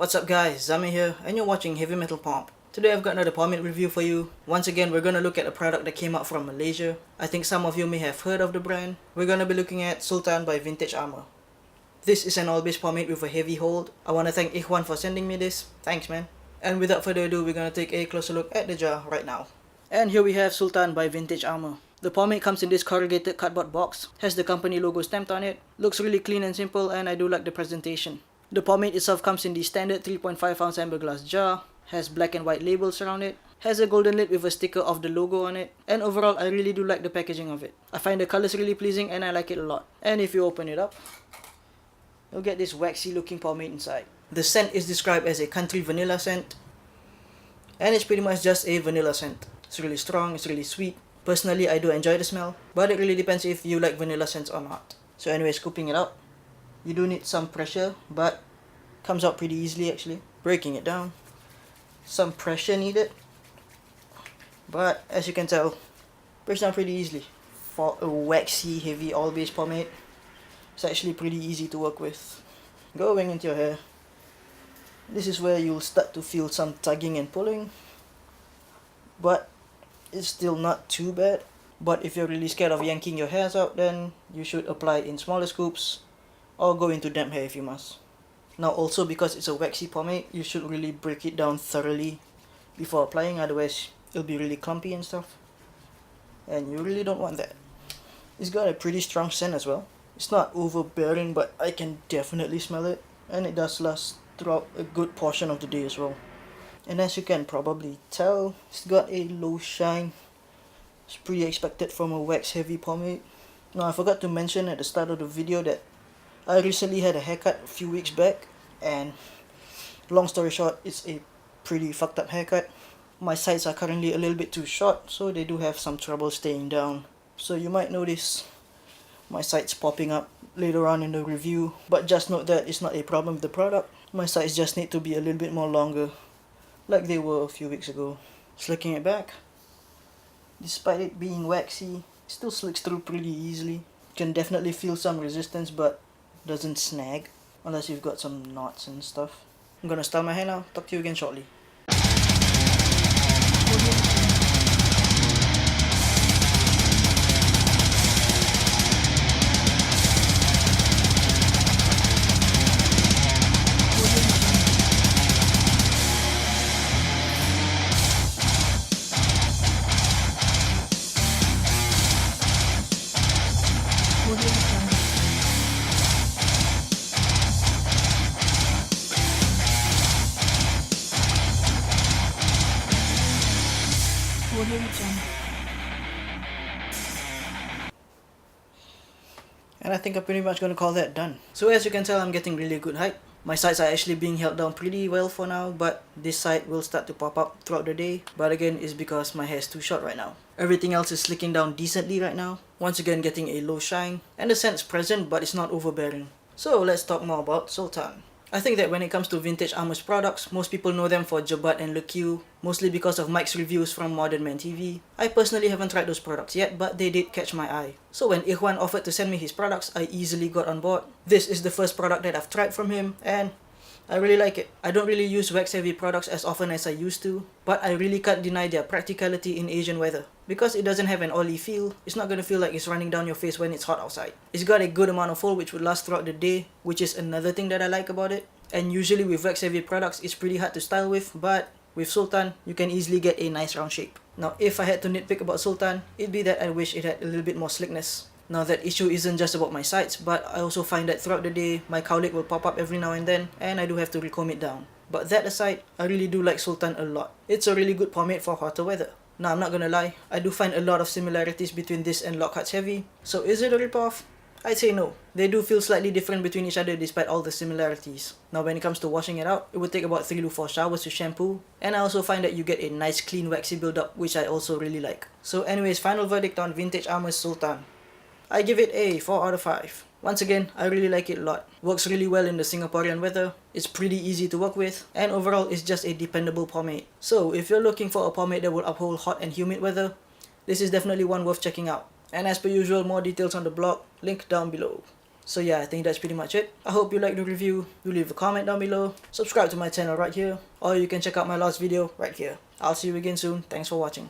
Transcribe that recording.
What's up guys, Zami here and you're watching Heavy Metal Pomp. Today I've got another pomade review for you. Once again we're gonna look at a product that came out from Malaysia. I think some of you may have heard of the brand. We're gonna be looking at Sultan by Vintage Armor. This is an all-base pomade with a heavy hold. I wanna thank Ikhwan for sending me this. Thanks man. And without further ado, we're gonna take a closer look at the jar right now. And here we have Sultan by Vintage Armor. The pomade comes in this corrugated cardboard box, has the company logo stamped on it, looks really clean and simple, and I do like the presentation. The pomade itself comes in the standard 3.5 ounce amber glass jar, has black and white labels around it, has a golden lid with a sticker of the logo on it, and overall I really do like the packaging of it. I find the colors really pleasing and I like it a lot. And if you open it up, you'll get this waxy looking pomade inside. The scent is described as a country vanilla scent, and it's pretty much just a vanilla scent. It's really strong, it's really sweet. Personally, I do enjoy the smell, but it really depends if you like vanilla scents or not. So anyway, scooping it out, you do need some pressure, but comes out pretty easily actually. Breaking it down, some pressure needed, but as you can tell, breaks down pretty easily. For a waxy, heavy, all-base pomade, it's actually pretty easy to work with. Going into your hair, this is where you'll start to feel some tugging and pulling, but it's still not too bad. But if you're really scared of yanking your hairs out, then you should apply in smaller scoops or go into damp hair if you must. Now also, because it's a waxy pomade, you should really break it down thoroughly before applying, otherwise it'll be really clumpy and stuff, and you really don't want that. It's got a pretty strong scent as well. It's not overbearing, but I can definitely smell it, and it does last throughout a good portion of the day as well. And as you can probably tell, it's got a low shine. It's pretty expected from a wax heavy pomade. Now I forgot to mention at the start of the video that I recently had a haircut a few weeks back, and long story short, it's a pretty fucked up haircut. My sides are currently a little bit too short, so they do have some trouble staying down. So you might notice my sides popping up later on in the review, but just note that it's not a problem with the product. My sides just need to be a little bit more longer, like they were a few weeks ago. Slicking it back, despite it being waxy, it still slicks through pretty easily. You can definitely feel some resistance, but doesn't snag unless you've got some knots and stuff. I'm gonna style my hair now. Talk to you again shortly. And I think I'm pretty much gonna call that done. So as you can tell, I'm getting really good height. My sides are actually being held down pretty well for now, but this side will start to pop up throughout the day. But again, it's because my hair is too short right now. Everything else is slicking down decently right now. Once again, getting a low shine, and the scent's present, but it's not overbearing. So let's talk more about Sultan. I think that when it comes to Vintage Armor's products, most people know them for Jabat and Lequeux, mostly because of Mike's reviews from Modern Man TV. I personally haven't tried those products yet, but they did catch my eye. So when Ikhwan offered to send me his products, I easily got on board. This is the first product that I've tried from him, and I really like it. I don't really use wax heavy products as often as I used to, but I really can't deny their practicality in Asian weather. Because it doesn't have an oily feel, it's not gonna feel like it's running down your face when it's hot outside. It's got a good amount of hold which would last throughout the day, which is another thing that I like about it. And usually with wax heavy products, it's pretty hard to style with, but with Sultan, you can easily get a nice round shape. Now if I had to nitpick about Sultan, it'd be that I wish it had a little bit more slickness. Now that issue isn't just about my sides, but I also find that throughout the day, my cowlick will pop up every now and then, and I do have to recomb it down. But that aside, I really do like Sultan a lot. It's a really good pomade for hotter weather. Now I'm not gonna lie, I do find a lot of similarities between this and Lockhart's Heavy. So is it a ripoff? I'd say no. They do feel slightly different between each other despite all the similarities. Now when it comes to washing it out, it would take about 3 to 4 showers to shampoo, and I also find that you get a nice clean waxy build-up, which I also really like. So anyways, final verdict on Vintage Armor's Sultan. I give it a 4 out of 5. Once again, I really like it a lot. Works really well in the Singaporean weather, it's pretty easy to work with, and overall it's just a dependable pomade. So if you're looking for a pomade that will uphold hot and humid weather, this is definitely one worth checking out. And as per usual, more details on the blog, link down below. So yeah, I think that's pretty much it. I hope you liked the review. You leave a comment down below, subscribe to my channel right here, or you can check out my last video right here. I'll see you again soon. Thanks for watching.